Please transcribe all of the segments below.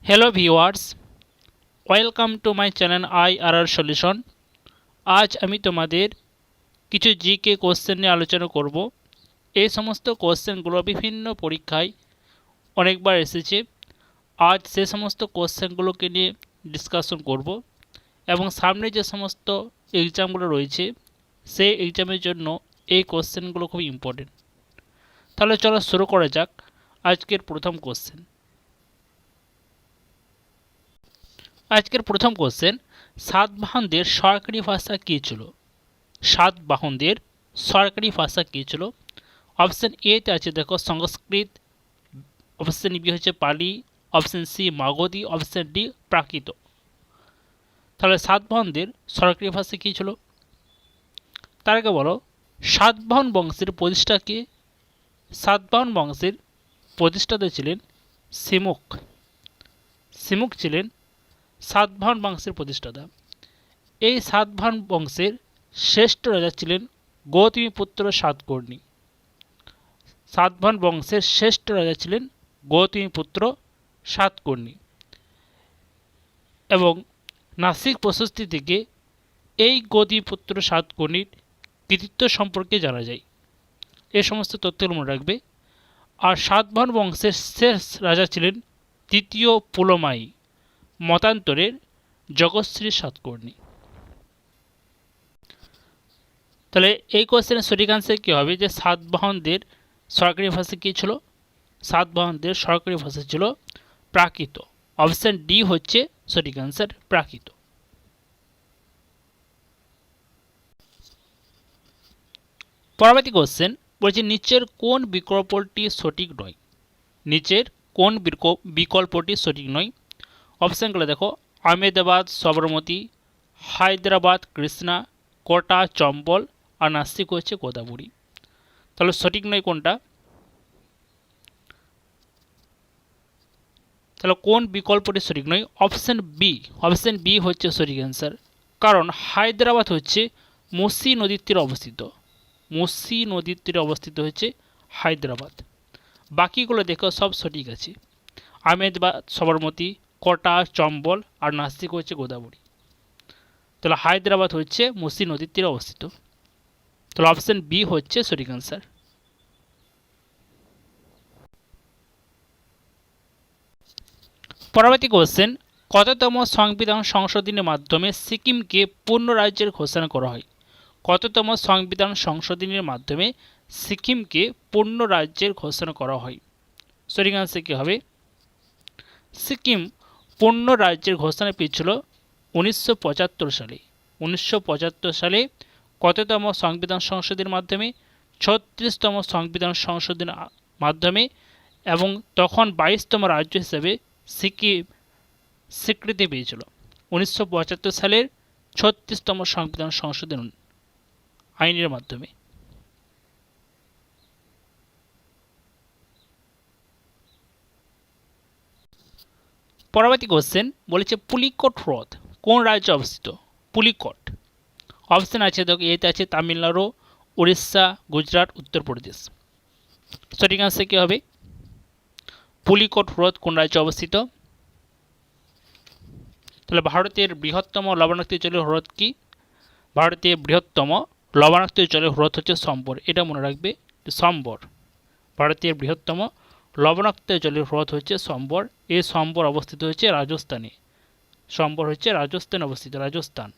Hello viewers, welcome to my channel IRR solution. আজ আমি তোমাদের কিছু জিকে কোশ্চেন নিয়ে আলোচনা করব। এই সমস্ত কোশ্চেনগুলো বিভিন্ন পরীক্ষায় অনেকবার এসেছে। আজ সে সমস্ত কোশ্চেনগুলোকে নিয়ে ডিসকাশন করব এবং সামনে যে সমস্ত এক্সামগুলো রয়েছে সেই এক্সামের জন্য এই কোশ্চেনগুলো খুব ইম্পর্টেন্ট। তাহলে চলো শুরু করা যাক আজকের প্রথম কোশ্চেন। আজকের প্রথম কোশ্চেন, সাতবাহনদের সরকারি ভাষা কী ছিল? সাতবাহনদের সরকারি ভাষা কী ছিল? অপশান এতে আছে দেখো সংস্কৃত, অপশান বি হচ্ছে Pali, option C Magadhi, option D Prakrit. তাহলে সাতবাহনদের সরকারি ভাষা কী ছিল? তার আগে বলো, সাতবাহন বংশের প্রতিষ্ঠা কে? সাতবাহন বংশের প্রতিষ্ঠাতা ছিলেন সিমুক। সিমুক ছিলেন সাতবাহন বংশের প্রতিষ্ঠাতা। এই সাতবাহন বংশের শ্রেষ্ঠ রাজা ছিলেন গৌতমীপুত্র সাতকর্ণী। সাতবাহন বংশের শ্রেষ্ঠ রাজা ছিলেন গৌতমীপুত্র সাতকর্ণী এবং নাসিক প্রশস্তি থেকে এই গৌতমীপুত্র সাতকর্ণীর কৃতিত্ব সম্পর্কে জানা যায়। এ সমস্ত তথ্যগুলো মনে রাখবে। আর সাতবাহন বংশের শেষ রাজা ছিলেন তৃতীয় পুলমায়ী, মতান্তরের জগৎশ্রী সাতকর্ণী। তাহলে এই কোশ্চেনের সঠিক আনসার কী হবে? যে সাতবাহনদের সরকারি ভাষা কী ছিল? সাতবাহনদের সরকারি ভাষা ছিল প্রাকৃত। অপশান ডি হচ্ছে সঠিক আনসার, প্রাকৃত। পরবর্তী কোশ্চেন বলছে, নিচের কোন বিকল্পটি সঠিক নয়? নিচের কোন বিকল্পটি সঠিক নয়? অপশানগুলো দেখো, আহমেদাবাদ সবরমতী, হায়দ্রাবাদ কৃষ্ণা, কোটা চম্বল আর নাসিক হচ্ছে গোদাবরী। তাহলে সঠিক নয় কোনটা? তাহলে কোন বিকল্পটি সঠিক নয়? Option B. অপশান বি হচ্ছে সঠিক অ্যান্সার। কারণ হায়দ্রাবাদ হচ্ছে মুসি নদীর তীরে অবস্থিত। মুসি নদীর তীরে অবস্থিত হচ্ছে হায়দ্রাবাদ। বাকিগুলো দেখো সব সঠিক আছে। আহমেদাবাদ সবরমতী, কোটা চম্বল আর নাসিক হচ্ছে গোদাবরী। তাহলে হায়দ্রাবাদ হচ্ছে মুসি নদীর তীরে অবস্থিত। তাহলে অপশান বি হচ্ছে সঠিক অ্যান্সার। পরবর্তী কোশ্চেন, কততম সংবিধান সংশোধনের মাধ্যমে সিকিমকে পূর্ণ রাজ্যের ঘোষণা করা হয়? কততম সংবিধান সংশোধনের মাধ্যমে সিকিমকে পূর্ণ রাজ্যের ঘোষণা করা হয়? সঠিক আনসার কী হবে? সিকিম পূর্ণ রাজ্যের ঘোষণা পেয়েছিল 1975 সালে। 1975 সালে কততম সংবিধান সংশোধনের মাধ্যমে? 36তম সংবিধান সংশোধনের মাধ্যমে, এবং তখন 22তম রাজ্য হিসেবে সিকিম স্বীকৃতি পেয়েছিল 1975 সালের 36তম সংবিধান সংশোধন আইনের মাধ্যমে। পরবর্তী কোশ্চেন বলেছে, পুলিকট হ্রদ কোন রাজ্যে অবস্থিত? পুলিকট। অপশান আছে দেখো, এতে আছে তামিলনাড়ু, উড়িষ্যা, গুজরাট, উত্তরপ্রদেশ। সঠিক আনসার কী হবে? পুলিকট হ্রদ কোন রাজ্যে অবস্থিত? তাহলে ভারতের বৃহত্তম লবণাক্ত জলের হ্রদ কি? ভারতের বৃহত্তম লবণাক্ত জলের হ্রদ হচ্ছে সম্বর। এটা মনে রাখবে, সম্বর। ভারতের বৃহত্তম লবণাক্ত জলের হ্রদ হচ্ছে সম্বর। এই সম্বর অবস্থিত হচ্ছে রাজস্থানে। সম্বর হচ্ছে রাজস্থানে অবস্থিত, রাজস্থান।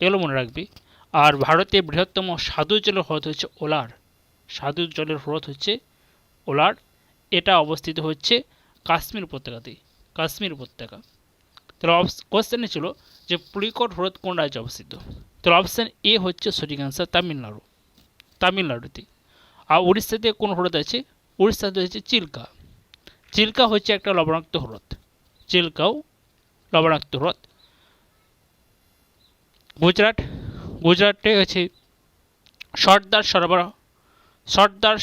এগুলো মনে রাখবে। আর ভারতের বৃহত্তম স্বাদু জলের হ্রদ হচ্ছে ওলার। স্বাদু জলের হ্রদ হচ্ছে ওলার। এটা অবস্থিত হচ্ছে কাশ্মীর উপত্যকাতে, কাশ্মীর উপত্যকা। তাহলে কোশ্চেনে ছিল যে পুলিকট হ্রদ কোন রাজ্যে অবস্থিত? তাহলে অপশান এ হচ্ছে সঠিক আনসার, তামিলনাড়ু। তামিলনাড়ুতে। আর উড়িষ্যাতে কোন হ্রদ আছে? উড়িষ্যাতে হচ্ছে চিল্কা। চিল্কা হচ্ছে একটা লবণাক্ত হ্রদ। চিল্কাও লবণাক্ত হ্রদ। গুজরাট, গুজরাটে হচ্ছে সর্দার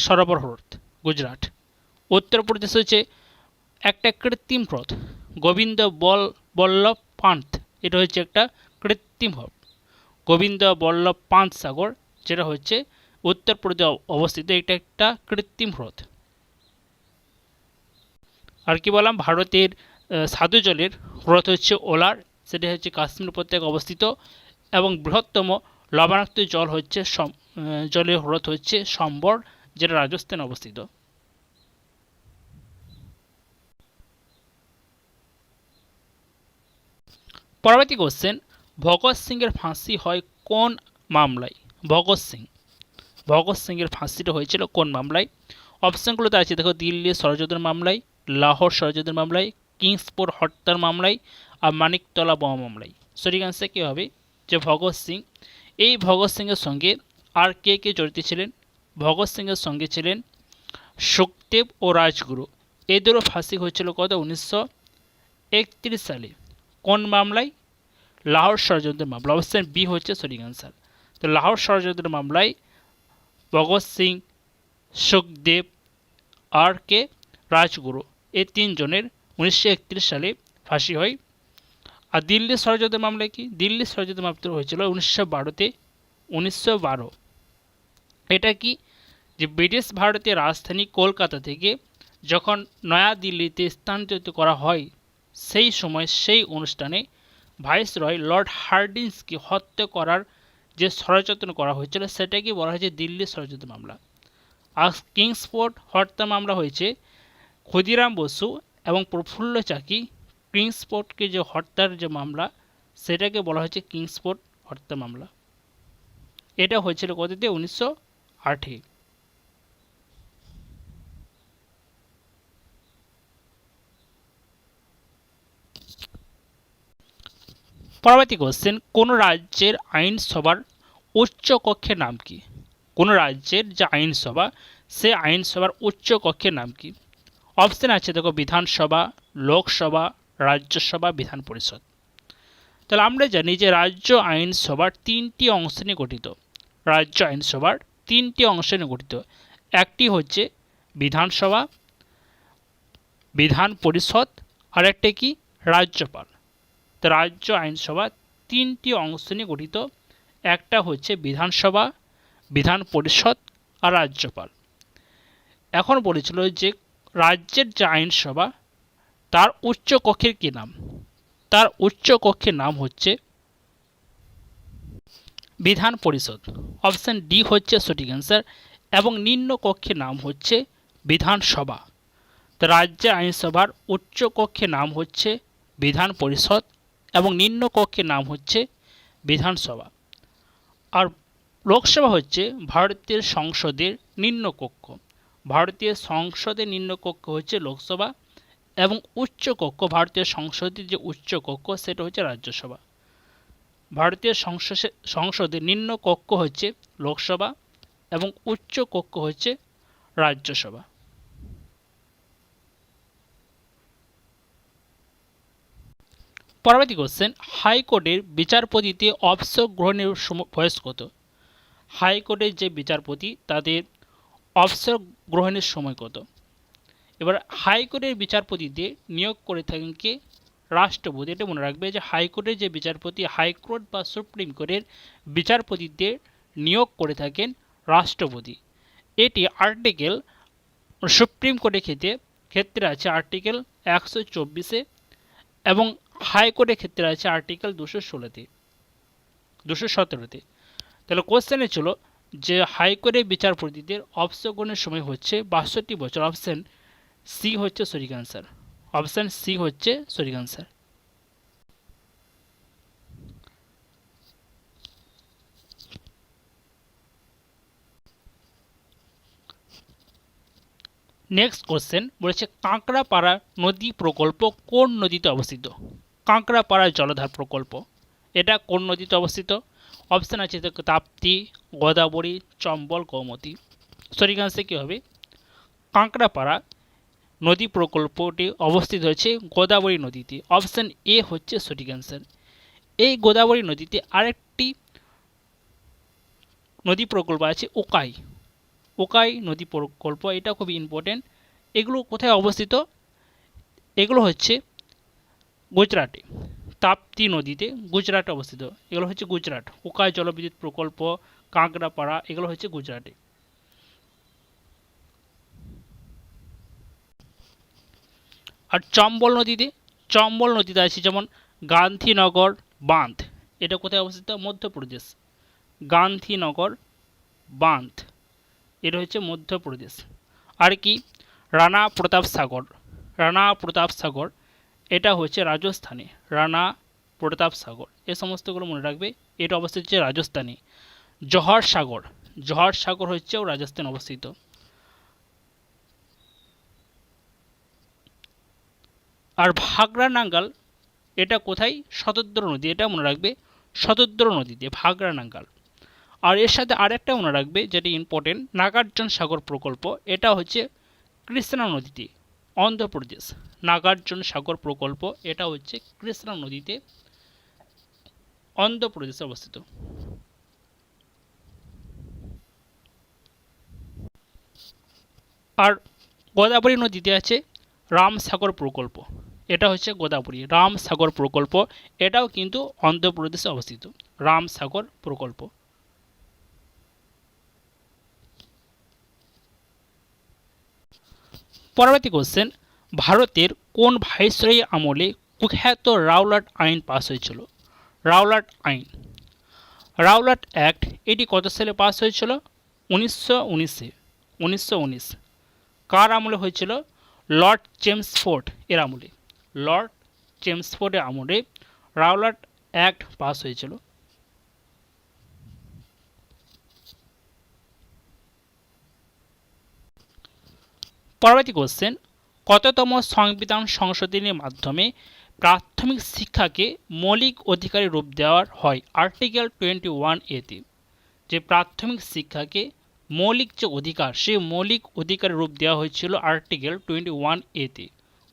সরোবর হ্রদ, গুজরাট। উত্তরপ্রদেশ হচ্ছে একটা কৃত্রিম হ্রদ, গোবিন্দ বল্লভ পান্থ। এটা হচ্ছে একটা কৃত্রিম হ্রদ, গোবিন্দ বল্লভ পান্থ সাগর, যেটা হচ্ছে উত্তরপ্রদেশে অবস্থিত। এটা একটা কৃত্রিম হ্রদ। আর কি বললাম, ভারতের স্বাদু জলের হ্রদ হচ্ছে ওলার, সেটা হচ্ছে কাশ্মীর উপত্যকায় অবস্থিত। এবং বৃহত্তম লবণাক্ত জলের হ্রদ হচ্ছে সম্বর, যেটা রাজস্থানে অবস্থিত। পরবর্তী কোশ্চেন, ভগৎ সিং এর ফাঁসি হয় কোন মামলায়? ভগৎ সিং এর ফাঁসিটা হয়েছিল কোন মামলায়? অপশনগুলোতে আছে দেখো, দিল্লি ষড়যন্ত্র মামলায়, লাহোর ষড়যন্ত্র মামলায়, কিংসপোর্ট হত্যার মামলায়, আর মানিকতলা বোমা মামলায়। সঠিক অ্যান্সার কী হবে? যে ভগৎ সিং। এই ভগৎ সিংয়ের সঙ্গে আর কে কে জড়িত ছিলেন? ভগৎ সিংয়ের সঙ্গে ছিলেন সুখদেব ও রাজগুরু। এদেরও ফাঁসি হয়েছিল কত? 1931 সালে। কোন মামলায়? লাহোর ষড়যন্ত্র মামলা। অবশ্যই বি হচ্ছে সঠিক অ্যান্সার। তো লাহোর ষড়যন্ত্র মামলায় ভগৎ সিং, সুখদেব আর কে রাজগুরু, এই তিনজনের 1931 সালে ফাঁসি হয়। আর দিল্লি ষড়যন্ত্র মামলায় কি? দিল্লি ষড়যন্ত্র মামলা হয়েছিল 1912-তে। 1912 এটা কি? যে ব্রিটিশ ভারতের রাজধানী কলকাতা থেকে যখন নয়াদিল্লিতে স্থানান্তরিত করা হয়, সেই সময় সেই অনুষ্ঠানে ভাইসরয় লর্ড হার্ডিঞ্জকে হত্যা করার যে ষড়যন্ত্র করা হয়েছিল, সেটাকে বলা হয়েছে দিল্লি ষড়যন্ত্র মামলা। আর কিংসপোর্ট হত্যা মামলা হয়েছে ক্ষুদিরাম বসু এবং প্রফুল্ল চাকি। কিংসপোর্টকে যে হত্যার যে মামলা, সেটাকে বলা হয়েছে কিংসপোর্ট হত্যা মামলা। এটা হয়েছিল কততে? 1908-এ। পরবর্তী কোশ্চেন, কোন রাজ্যের আইনসভার উচ্চ কক্ষের নাম কি? কোন রাজ্যের যে আইনসভা, সে আইনসভার উচ্চ কক্ষের নাম কি? অপশন আছে দেখো, বিধানসভা, লোকসভা, রাজ্যসভা, বিধান পরিষদ। তাহলে আমরা জানি যে রাজ্য আইনসভার তিনটি অংশ নিয়ে গঠিত। রাজ্য আইনসভার তিনটি অংশ নিয়ে গঠিত। একটি হচ্ছে বিধানসভা, বিধান পরিষদ, আর একটা কি? রাজ্যপাল। তো রাজ্য আইনসভা তিনটি অংশ নিয়ে গঠিত। একটা হচ্ছে বিধানসভা, বিধান পরিষদ আর রাজ্যপাল। এখন বলেছিল যে রাজ্যের যে আইনসভা, তার উচ্চ কক্ষের কী নাম? তার উচ্চ কক্ষের নাম হচ্ছে বিধান পরিষদ। অপশান ডি হচ্ছে সঠিক অ্যান্সার। এবং নিম্ন কক্ষের নাম হচ্ছে বিধানসভা। তো রাজ্যের আইনসভার উচ্চ কক্ষের নাম হচ্ছে বিধান পরিষদ এবং নিম্ন কক্ষের নাম হচ্ছে বিধানসভা। আর লোকসভা হচ্ছে ভারতীয় সংসদের নিম্ন কক্ষ। ভারতীয় সংসদের নিম্ন কক্ষ হচ্ছে লোকসভা, এবং উচ্চ কক্ষ, ভারতীয় সংসদের যে উচ্চ কক্ষ, সেটা হচ্ছে রাজ্যসভা। ভারতীয় সংসদের নিম্ন কক্ষ হচ্ছে লোকসভা এবং উচ্চ কক্ষ হচ্ছে রাজ্যসভা। পরবর্তী কোশ্চেন, হাইকোর্টের বিচারপতিতে অবসর গ্রহণের বয়স কত? হাইকোর্টের যে বিচারপতি, তাদের অবসর গ্রহণের সময় কত? এবার হাইকোর্টের বিচারপতিতে নিয়োগ করে থাকেন কে? রাষ্ট্রপতি। এটা মনে রাখবে যে হাইকোর্টের যে বিচারপতি, হাইকোর্ট বা সুপ্রিম কোর্টের বিচারপতিতে নিয়োগ করে থাকেন রাষ্ট্রপতি। এটি আর্টিকেল, সুপ্রিম কোর্টের ক্ষেত্রে আছে আর্টিকেল 124-এ এবং হাইকোর্টের ক্ষেত্রে আছে আর্টিকেল 216-তে, 217-তে। তাহলে কোশ্চেনে ছিল যে হাইকোর্টের বিচারপতিদের অবসর গ্রহণের সময় হচ্ছে 62 বছর। অপশান সি হচ্ছে সঠিক অ্যান্সার। অপশান সি হচ্ছে সঠিক অ্যান্সার। নেক্সট কোশ্চেন বলেছে, কাঁকড়াপাড়া নদী প্রকল্প কোন নদীতে অবস্থিত? কাঁকড়াপাড়া জলধার প্রকল্প, এটা কোন নদীতে অবস্থিত? অপশান আছে তাপ্তি, গোদাবরী, চম্বল, গোমতী। সঠিক অ্যান্সার কী হবে? কাঁকড়াপাড়া নদী প্রকল্পটি অবস্থিত হচ্ছে গোদাবরী নদীতে। অপশান এ হচ্ছে সঠিক অ্যান্সার। এই গোদাবরী নদীতে আরেকটি নদী প্রকল্প আছে, ওকাই। ওকাই নদী প্রকল্প, এটা খুবই ইম্পর্টেন্ট। এগুলো কোথায় অবস্থিত? এগুলো হচ্ছে গুজরাটে, তাপ্তি নদীতে গুজরাটে অবস্থিত। এগুলো হচ্ছে গুজরাট। ওকাই জলবিদ্যুৎ প্রকল্প, কাঁকড়াপাড়া, এগুলো হচ্ছে গুজরাটে। আর চম্বল নদীতে, চম্বল নদীতে আছে যেমন গান্ধীনগর বাঁধ, এটা কোথায় অবস্থিত? মধ্যপ্রদেশ। গান্ধীনগর বাঁধ, এটা হচ্ছে মধ্যপ্রদেশ। আর কি? রানা প্রতাপ সাগর, রানা প্রতাপ সাগর এটা হচ্ছে রাজস্থানে। রানা প্রতাপ সাগর, এ সমস্তগুলো মনে রাখবে। এটা অবস্থিত হচ্ছে রাজস্থানে। জহর সাগর, জহর সাগর হচ্ছেও রাজস্থানে অবস্থিত। আর ভাগড়া নাঙ্গাল এটা কোথায়? শতদ্র নদী, এটা মনে রাখবে শতদ্র নদীতে ভাগড়া নাঙ্গাল। আর এর সাথে আরেকটা মনে রাখবে যেটা ইম্পর্টেন্ট, নাগার্জুন সাগর প্রকল্প, এটা হচ্ছে কৃষ্ণা নদীতে, অন্ধ্রপ্রদেশ। নাগার্জুন সাগর প্রকল্প এটা হচ্ছে কৃষ্ণা নদীতে, অন্ধ্রপ্রদেশে অবস্থিত। আর গোদাবরী নদীতে আছে রামসাগর প্রকল্প, এটা হচ্ছে গোদাবরী রামসাগর প্রকল্প, এটাও কিন্তু অন্ধ্রপ্রদেশে অবস্থিত। রামসাগর প্রকল্প। পরবর্তী কোশ্চেন, ভারতের কোন ভাইসরয় আমলে কুখ্যাত রাওলাট আইন পাস হয়েছিল? রাওলাট আইন, রাওলাট অ্যাক্ট, এটি কত সালে পাস হয়েছিল? 1919-এ, 1919। কার আমলে হয়েছিল? লর্ড চেমসফোর্ড এর আমলে। লর্ড চেমসফোর্ডের আমলে রাওলাট অ্যাক্ট পাস হয়েছিল। পরবর্তী কোশ্চেন, কততম সংবিধান সংশোধনীর মাধ্যমে প্রাথমিক শিক্ষাকে মৌলিক অধিকারের রূপ দেওয়া হয়? আর্টিকেল 21A-তে। যে প্রাথমিক শিক্ষাকে মৌলিক যে অধিকার, সেই মৌলিক অধিকারের রূপ দেওয়া হয়েছিল আর্টিকেল 21A-তে।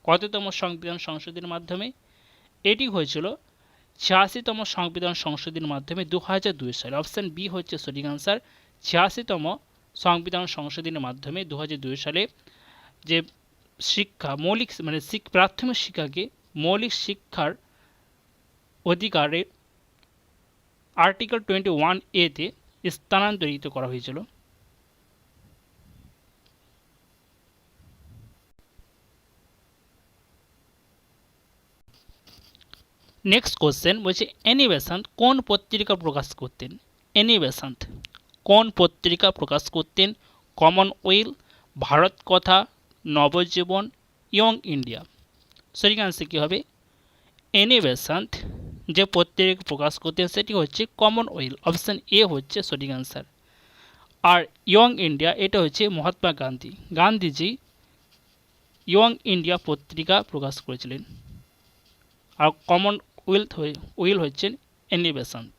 কততম সংবিধান সংশোধনীর মাধ্যমে? এটি হয়েছিল 86তম সংবিধান সংশোধনীর মাধ্যমে 2002 সালে। অপশান বি হচ্ছে সঠিক আনসার। 86তম সংবিধান সংশোধনীর মাধ্যমে 2002 সালে যে শিক্ষা মৌলিক মানে প্রাথমিক শিক্ষাকে মৌলিক শিক্ষার অধিকারে আর্টিকেল 21A-তে স্থানান্তরিত করা হয়েছিল। নেক্সট কোশ্চেন বলছে, এনি বেসান্ত কোন পত্রিকা প্রকাশ করতেন? এনি বেসান্ত কোন পত্রিকা প্রকাশ করতেন? কমনওয়েলথ, ভারত কথা, নবজীবন, ইয়ং ইন্ডিয়া। সঠিক আনসার কী হবে? এনি বেসান্ত যে পত্রিকা প্রকাশ করতেন সেটি হচ্ছে কমনওয়েলথ। অপশান এ হচ্ছে সঠিক আনসার। আর ইয়ং ইন্ডিয়া এটা হচ্ছে মহাত্মা গান্ধী, গান্ধীজি ইয়ং ইন্ডিয়া পত্রিকা প্রকাশ করেছিলেন। আর কমনওয়েলথ হচ্ছেন এনি বেসান্ত।